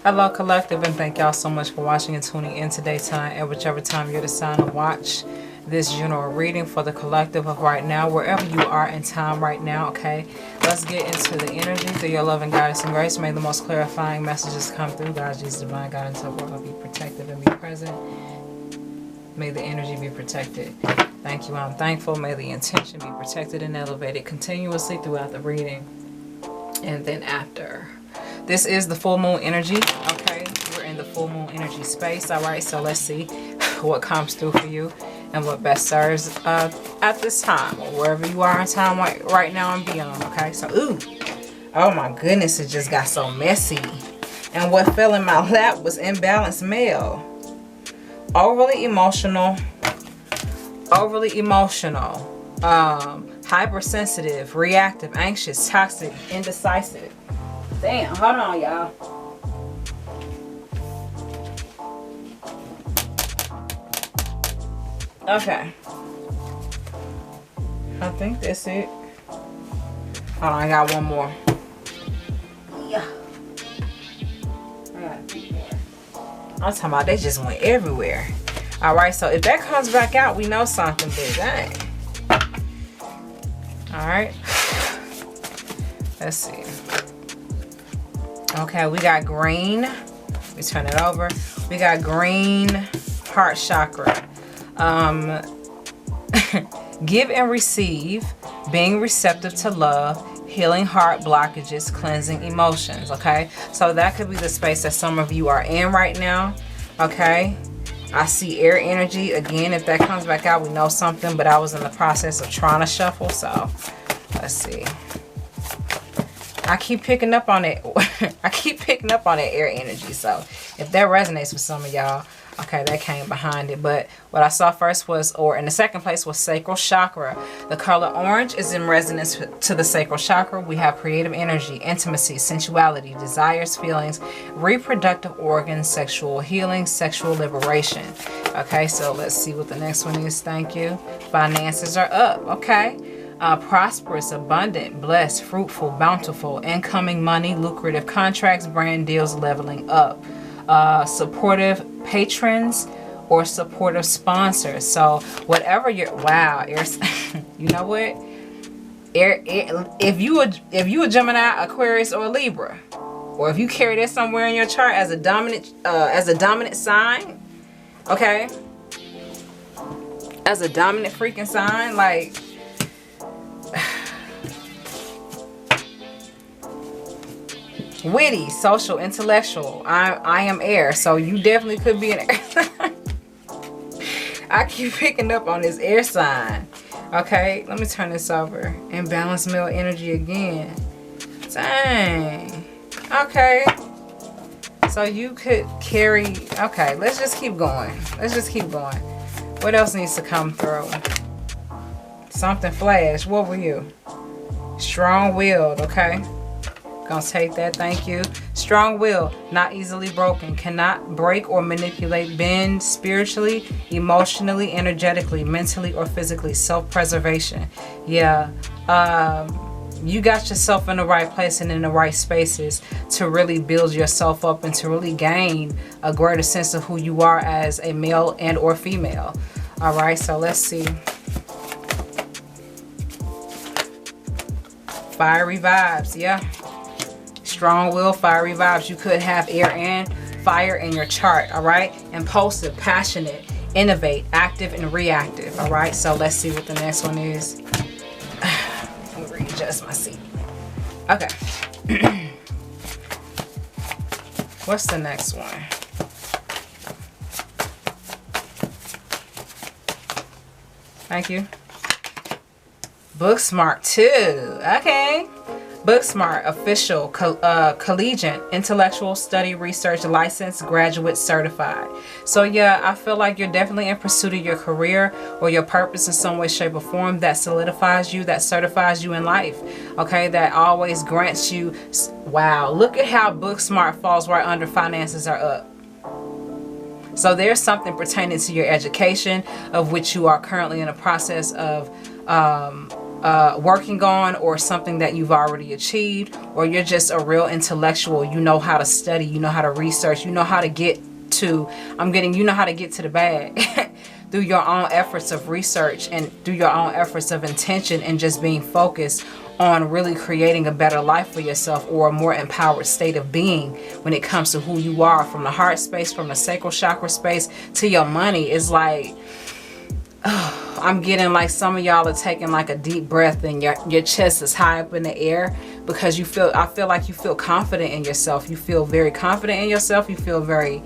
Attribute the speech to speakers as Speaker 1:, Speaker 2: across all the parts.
Speaker 1: Hello, collective, and thank y'all so much for watching and tuning in today, tonight, and whichever time you're deciding to watch this general reading for the collective of right now, wherever you are in time right now. Okay, let's get into the energy through your loving guidance and grace. May the most clarifying messages come through. God, Jesus, divine guidance, help all be protective and be present. May the energy be protected. Thank you. I'm thankful. May the intention be protected and elevated continuously throughout the reading and then after. This is the full moon energy. Okay, we're in the full moon energy space. All right, so let's see what comes through for you and what best serves at this time or wherever you are in time right now and beyond. Okay, so ooh, oh my goodness, it just got so messy. And what fell in my lap was imbalanced male. Overly emotional, hypersensitive, reactive, anxious, toxic, indecisive. Damn, hold on, y'all. Okay. I think that's it. Hold on, I got one more. Yeah. I got 2 more. I'm talking about they just went everywhere. Alright, so if that comes back out, we know something big. Dang. Alright. Let's see. Okay, we got green. Let me turn it over. We got green heart chakra. Give and receive, being receptive to love, healing heart blockages, cleansing emotions. Okay, so that could be the space that some of you are in right now. Okay, I see air energy again. If that comes back out, we know something, but I was in the process of trying to shuffle, so let's see. I keep picking up on it. I keep picking up on that air energy. So if that resonates with some of y'all, okay, that came behind it. But what I saw first was, or in the second place was sacral chakra. The color orange is in resonance to the sacral chakra. We have creative energy, intimacy, sensuality, desires, feelings, reproductive organs, sexual healing, sexual liberation. Okay, so let's see what the next one is. Thank you. Finances are up. Okay. Prosperous, abundant, blessed, fruitful, bountiful, incoming money, lucrative contracts, brand deals, leveling up. Supportive patrons or supportive sponsors. So whatever you're, wow, you know what? If you a Gemini, Aquarius, or Libra, or if you carry that somewhere in your chart as a dominant sign, okay, as a dominant freaking sign, like. Witty, social, intellectual. I am air, so you definitely could be an air sign. I keep picking up on this air sign. Okay, let me turn this over. Imbalanced male energy again. Dang. Okay. So you could carry. Okay, let's just keep going. Let's just keep going. What else needs to come through? Something flash. What were you? Strong-willed. Okay. Gonna take that. Thank you. Strong will, not easily broken, cannot break or manipulate, bend spiritually, emotionally, energetically, mentally, or physically. Self-preservation. Yeah. You got yourself in the right place and in the right spaces to really build yourself up and to really gain a greater sense of who you are as a male and or female. All right, so let's see. Fiery vibes. Yeah. Strong will, fiery vibes. You could have air and fire in your chart. All right. Impulsive, passionate, innovate, active, and reactive. All right. So let's see what the next one is. Let me readjust my seat. Okay. What's the next one? Thank you. Book smart too. Okay. Booksmart, official, collegiate, intellectual, study, research, licensed, graduate, certified. So yeah, I feel like you're definitely in pursuit of your career or your purpose in some way, shape, or form that solidifies you, that certifies you in life. Okay, that always grants you. Wow, look at how Booksmart falls right under finances are up. So there's something pertaining to your education of which you are currently in a process of working on, or something that you've already achieved, or you're just a real intellectual. You know how to study, you know how to research, you know how to get to, you know how to get to the bag through your own efforts of research and through your own efforts of intention, and just being focused on really creating a better life for yourself, or a more empowered state of being when it comes to who you are, from the heart space, from the sacral chakra space to your money. Is like, I'm getting like some of y'all are taking like a deep breath, and your chest is high up in the air, because I feel like you feel confident in yourself. You feel very confident in yourself. You feel very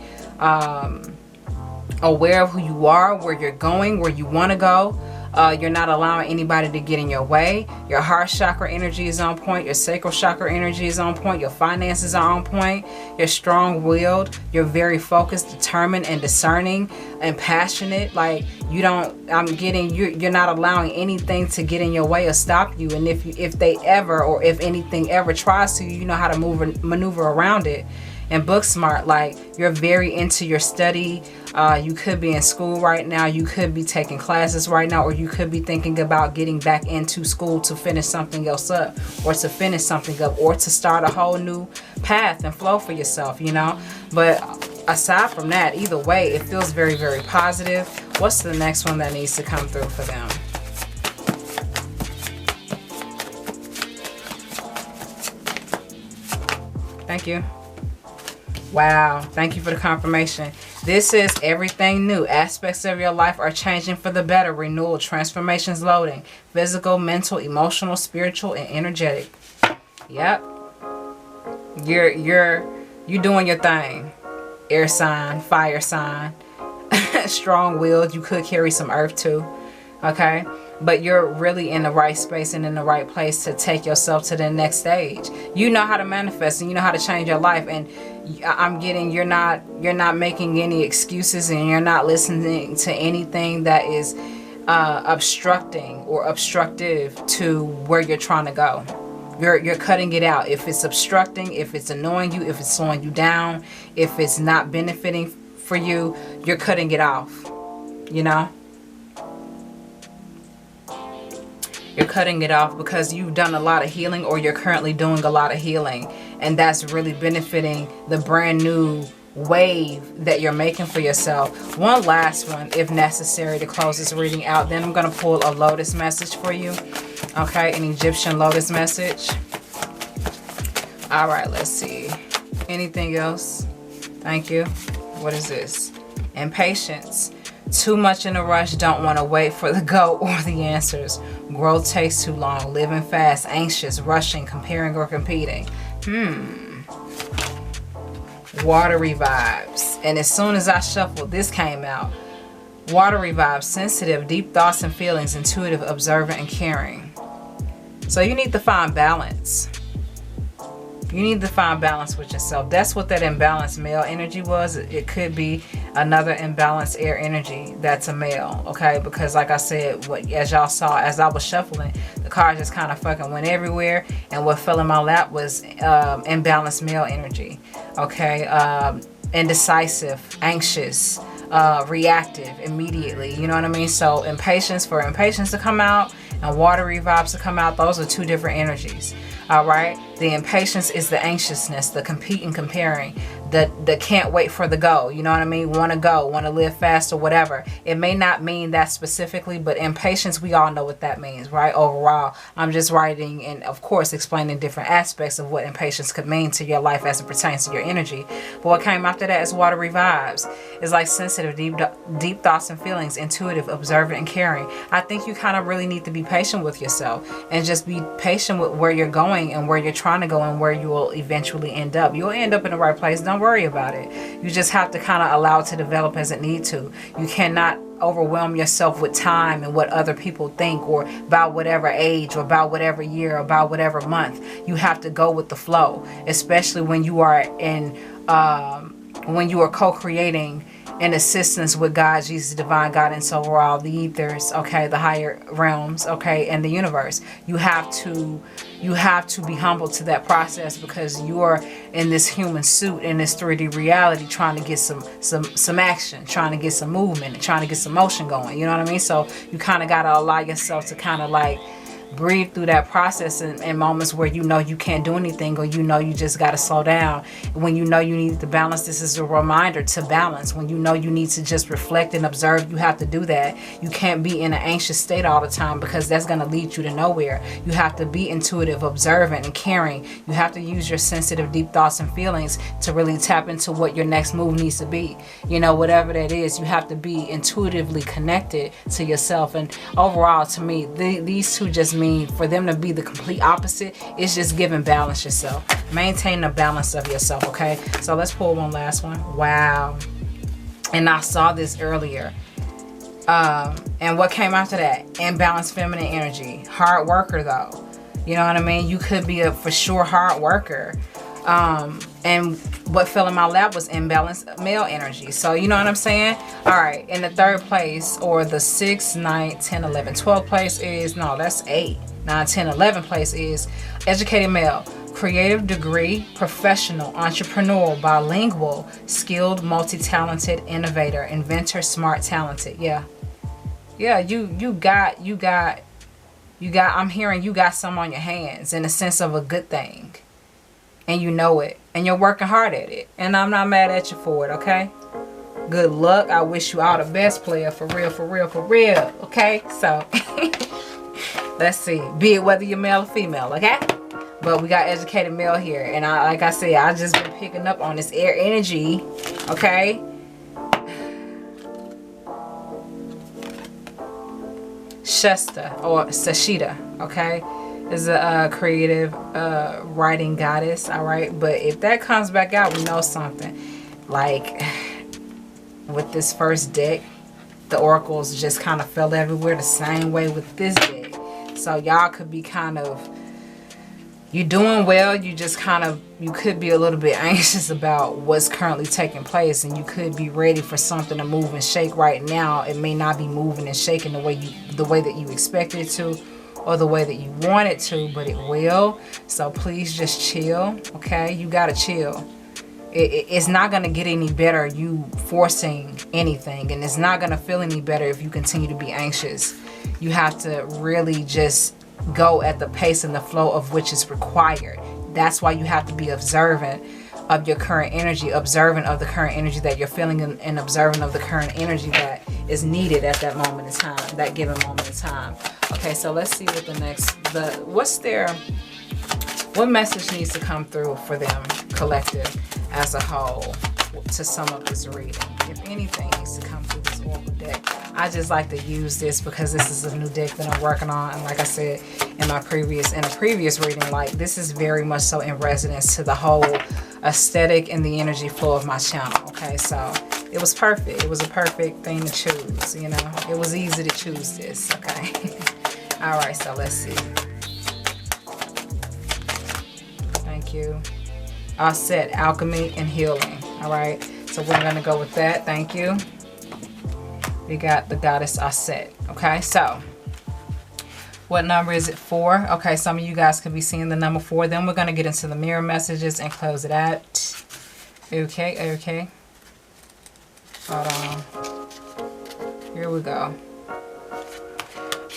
Speaker 1: aware of who you are, where you're going, where you want to go. You're not allowing anybody to get in your way. Your heart chakra energy is on point. Your sacral chakra energy is on point. Your finances are on point. You're strong-willed. You're very focused, determined, and discerning, and passionate. Like, you're not allowing anything to get in your way or stop you. And if they ever, or if anything ever tries to, you know how to maneuver around it. And book smart, like, you're very into your study. You could be in school right now, you could be taking classes right now, or you could be thinking about getting back into school to finish something else up, or to finish something up, or to start a whole new path and flow for yourself, you know. But aside from that, either way, it feels very, very positive. What's the next one that needs to come through for them? Thank you. Wow, thank you for the confirmation. This is everything new. Aspects of your life are changing for the better. Renewal, transformations loading. Physical, mental, emotional, spiritual, and energetic. Yep. You're doing your thing. Air sign, fire sign. Strong-willed. You could carry some earth too. Okay? But you're really in the right space and in the right place to take yourself to the next stage. You know how to manifest, and you know how to change your life. And I'm getting, you're not making any excuses, and you're not listening to anything that is obstructing or obstructive to where you're trying to go. You're cutting it out. If it's obstructing, if it's annoying you, if it's slowing you down, if it's not benefiting for you, you're cutting it off. You know? You're cutting it off because you've done a lot of healing, or you're currently doing a lot of healing. And that's really benefiting the brand new wave that you're making for yourself. One last one, if necessary, to close this reading out. Then I'm going to pull a Lotus message for you. Okay, an Egyptian Lotus message. All right, let's see. Anything else? Thank you. What is this? Impatience. Too much in a rush, don't want to wait for the go or the answers. Growth takes too long, living fast, anxious, rushing, comparing, or competing. Watery vibes. And as soon as I shuffled, this came out. Watery vibes, sensitive, deep thoughts and feelings, intuitive, observant, and caring. So you need to find balance. You need to find balance with yourself. That's what that imbalanced male energy was. It could be another imbalanced air energy that's a male, okay? Because like I said, as y'all saw, as I was shuffling, the cards just kind of fucking went everywhere. And what fell in my lap was imbalanced male energy, okay? Indecisive, anxious, reactive immediately. You know what I mean? So impatience to come out, and watery vibes to come out. Those are two different energies. All right, the impatience is the anxiousness, the competing, comparing, the can't wait for the go. You know what I mean? Want to go, want to live fast, or whatever. It may not mean that specifically, but impatience, we all know what that means, right? Overall, I'm just writing and, of course, explaining different aspects of what impatience could mean to your life as it pertains to your energy. But what came after that is watery vibes. It's like sensitive, deep thoughts and feelings, intuitive, observant, and caring. I think you kind of really need to be patient with yourself, and just be patient with where you're going and where you're trying to go, and where you will eventually end up. You'll end up in the right place. Don't worry about it. You just have to kind of allow it to develop as it needs to. You cannot overwhelm yourself with time and what other people think, or about whatever age, or about whatever year, or about whatever month. You have to go with the flow, especially when you are co-creating in assistance with God, Jesus, divine guidance over all the ethers, okay, the higher realms, okay, and the universe. You have to be humble to that process, because you are in this human suit, in this 3D reality, trying to get some action, trying to get some movement, and trying to get some motion going. You know what I mean? So you kind of got to allow yourself to kind of like breathe through that process in moments where you know you can't do anything, or you know you just got to slow down. When you know you need to balance, this is a reminder to balance. When you know you need to just reflect and observe, you have to do that. You can't be in an anxious state all the time, because that's going to lead you to nowhere. You have to be intuitive, observant, and caring. You have to use your sensitive, deep thoughts and feelings to really tap into what your next move needs to be. You know, whatever that is, you have to be intuitively connected to yourself. And overall, to me, these two just mean for them to be the complete opposite. It's just giving balance yourself. Maintain the balance of yourself, okay? So let's pull one last one. Wow. And I saw this earlier. And what came after that? Imbalanced feminine energy. Hard worker, though. You know what I mean? You could be a for sure hard worker. And what fell in my lap was imbalanced male energy. So you know what I'm saying? All right. In the third place, or the 6, 9, 10, 11, 12 place is, no, that's 8, 9, 10, 11 place is educated male. Creative degree, professional, entrepreneur, bilingual, skilled, multi-talented, innovator, inventor, smart, talented. Yeah. Yeah, you got, I'm hearing you got some on your hands in the sense of a good thing. And you know it. And you're working hard at it. And I'm not mad at you for it, okay? Good luck. I wish you all the best, player. For real, for real, for real. Okay? So, let's see. Be it whether you're male or female, okay? But we got educated male here. And like I said, I just been picking up on this air energy, okay? Shasta, or Sashida, okay? Is a creative writing goddess, all right? But if that comes back out, we know something. Like, with this first deck, the oracles just kind of fell everywhere the same way with this deck. So y'all could be kind of, you're doing well, you just kind of, you could be a little bit anxious about what's currently taking place, and you could be ready for something to move and shake right now. It may not be moving and shaking the way that you expect it to, or the way that you want it to, but it will. So please just chill, okay? You gotta chill. It's not gonna get any better you forcing anything, and it's not gonna feel any better if you continue to be anxious. You have to really just go at the pace and the flow of which is required. That's why you have to be observant of your current energy, observant of the current energy that you're feeling, and observant of the current energy that is needed at that moment in time, that given moment in time. Okay, so let's see what the next, what message needs to come through for them, collective, as a whole, to sum up this reading. If anything needs to come through this oracle deck. I just like to use this because this is a new deck that I'm working on, and like I said in a previous reading, like, this is very much so in resonance to the whole aesthetic and the energy flow of my channel. Okay, so it was perfect. It was a perfect thing to choose, you know. It was easy to choose this, okay? All right, so let's see. Thank you. Auset, alchemy and healing. All right, so we're gonna go with that. Thank you. We got the goddess Auset. Okay, so what number is it? 4. Okay, some of you guys could be seeing the number 4. Then we're gonna get into the mirror messages and close it out. Okay. Hold on. Here we go.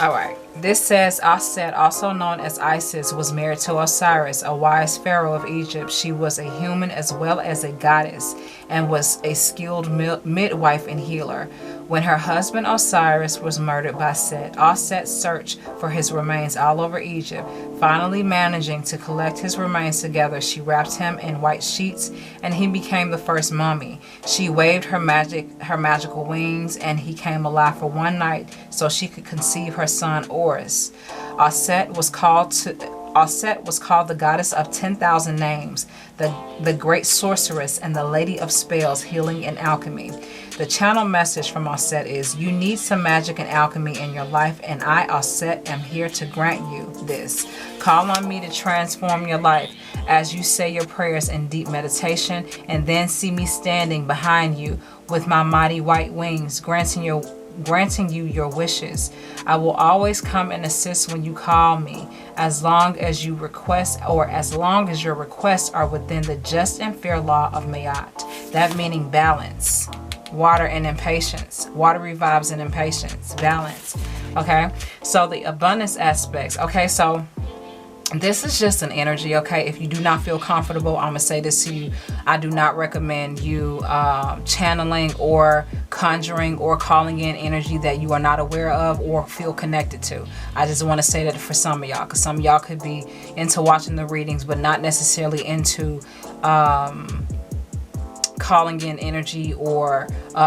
Speaker 1: All right. This says, Auset, also known as Isis, was married to Osiris, a wise pharaoh of Egypt. She was a human as well as a goddess, and was a skilled midwife and healer. When her husband Osiris was murdered by Set, Auset searched for his remains all over Egypt. Finally managing to collect his remains together, she wrapped him in white sheets, and he became the first mummy. She waved her magical wings, and he came alive for one night so she could conceive her son Horus. Auset was called the goddess of 10,000 names, the great sorceress, and the lady of spells, healing, and alchemy. The channel message from Auset is, you need some magic and alchemy in your life, and I, Auset, am here to grant you this. Call on me to transform your life as you say your prayers in deep meditation, and then see me standing behind you with my mighty white wings, granting you your wishes. I will always come and assist when you call me, as long as your requests are within the just and fair law of Mayat. That meaning balance. Water and impatience. Water revives and impatience. Balance. Okay, so the abundance aspects. Okay, so this is just an energy. Okay, if you do not feel comfortable, I'm gonna say this to you, I do not recommend you channeling or conjuring or calling in energy that you are not aware of or feel connected to. I just want to say that for some of y'all, because some of y'all could be into watching the readings but not necessarily into calling in energy or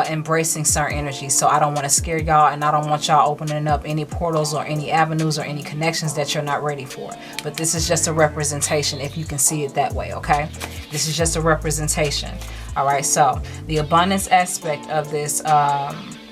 Speaker 1: embracing certain energy. So I don't want to scare y'all, and I don't want y'all opening up any portals or any avenues or any connections that you're not ready for. But this is just a representation, if you can see it that way. Okay, this is just a representation. All right, so the abundance aspect of this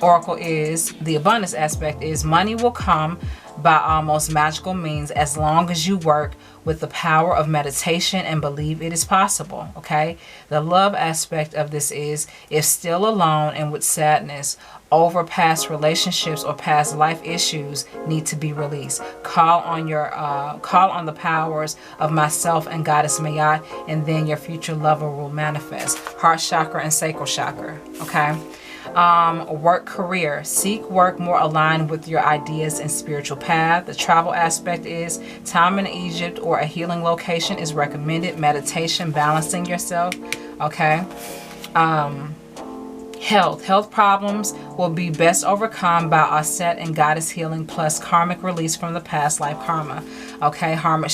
Speaker 1: oracle is, the abundance aspect is, money will come by almost magical means as long as you work with the power of meditation and believe it is possible. Okay, the love aspect of this is, if still alone and with sadness over past relationships or past life issues need to be released, call on the powers of myself and Goddess Mayat, and then your future lover will manifest. Heart chakra and sacral chakra. Okay, work career, seek work more aligned with your ideas and spiritual path. The travel aspect is, time in Egypt or a healing location is recommended. Meditation, balancing yourself. Okay, health problems will be best overcome by Auset and goddess healing plus karmic release from the past life karma. Okay, hermit,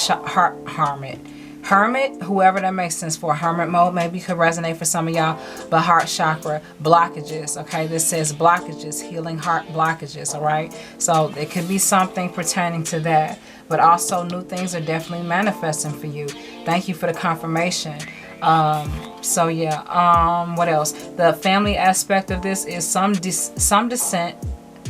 Speaker 1: whoever that makes sense for. Hermit mode maybe could resonate for some of y'all. But heart chakra blockages. Okay, this says blockages, healing heart blockages. All right, so it could be something pertaining to that, but also new things are definitely manifesting for you. Thank you for the confirmation. So yeah, what else? The family aspect of this is some dissent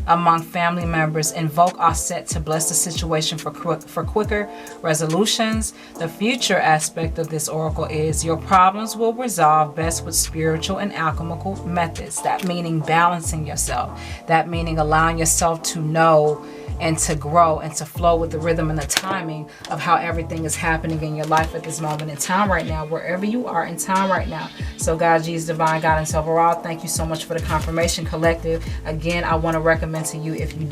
Speaker 1: among family members. Invoke Auset to bless the situation for quicker resolutions. The future aspect of this oracle is, your problems will resolve best with spiritual and alchemical methods. That meaning balancing yourself. That meaning allowing yourself to know and to grow and to flow with the rhythm and the timing of how everything is happening in your life at this moment in time right now, wherever you are in time right now. So God, Jesus, divine guidance overall, thank you so much for the confirmation, collective. Again, I want to recommend to you, if you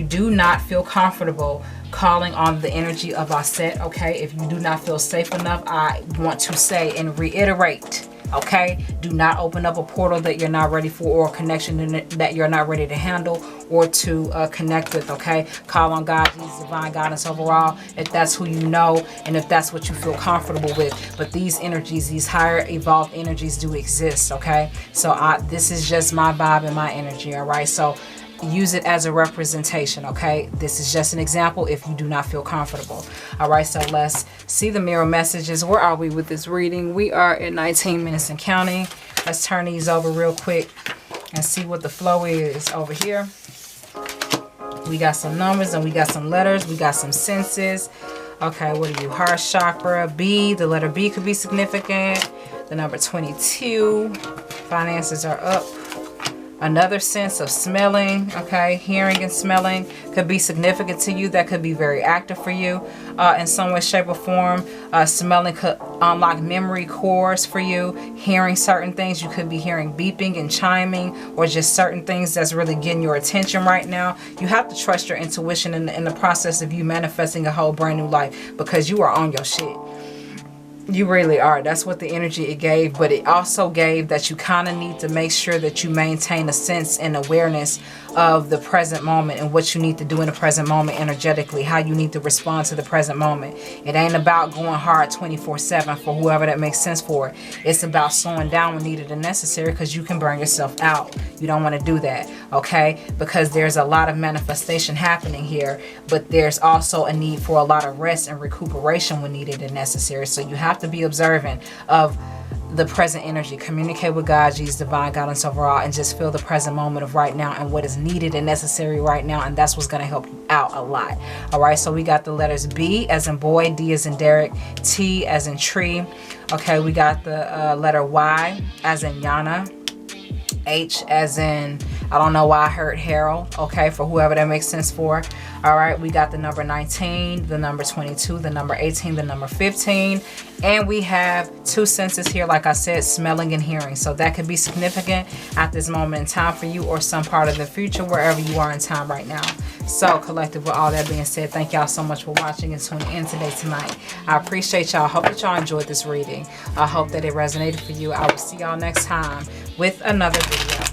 Speaker 1: do not feel comfortable calling on the energy of Auset, okay, if you do not feel safe enough, I want to say and reiterate, okay, do not open up a portal that you're not ready for, or a connection that you're not ready to handle or to connect with. Okay, call on God, Jesus, divine guidance overall, if that's who you know and if that's what you feel comfortable with. But these energies, these higher evolved energies do exist. Okay, so this is just my vibe and my energy. All right, so use it as a representation. Okay, this is just an example if you do not feel comfortable. All right, so let's see the mirror messages. Where are we with this reading? We are at 19 minutes and counting. Let's turn these over real quick and see what the flow is over here. We got some numbers and we got some letters. We got some senses. Okay, what are you? Heart chakra, B. The letter B could be significant. The number 22. Finances are up. Another sense of smelling, okay, hearing and smelling could be significant to you. That could be very active for you in some way, shape, or form. Smelling could unlock memory cores for you. Hearing certain things, you could be hearing beeping and chiming, or just certain things that's really getting your attention right now. You have to trust your intuition in the process of you manifesting a whole brand new life, because you are on your shit. You really are. That's what the energy it gave, but it also gave that you kind of need to make sure that you maintain a sense and awareness of the present moment and what you need to do in the present moment energetically, how you need to respond to the present moment. It ain't about going hard 24/7 for whoever that makes sense for it. It's about slowing down when needed and necessary, because you can burn yourself out. You don't want to do that, okay? Because there's a lot of manifestation happening here, but there's also a need for a lot of rest and recuperation when needed and necessary. So you have to be observant of the present energy. Communicate with God, Jesus, divine guidance overall, and just feel the present moment of right now and what is needed and necessary right now, and that's what's going to help you out a lot. All right, so we got the letters B as in boy, D as in Derek, T as in tree. Okay, we got the letter Y as in Yana, H as in I don't know why I heard Harold, okay, for whoever that makes sense for. All right, we got the number 19, the number 22, the number 18, the number 15, and we have 2 senses here, like I said, smelling and hearing. So that could be significant at this moment in time for you, or some part of the future, wherever you are in time right now. So collective, with all that being said, thank y'all so much for watching and tuning in tonight. I appreciate y'all. I hope that y'all enjoyed this reading. I hope that it resonated for you. I will see y'all next time with another video.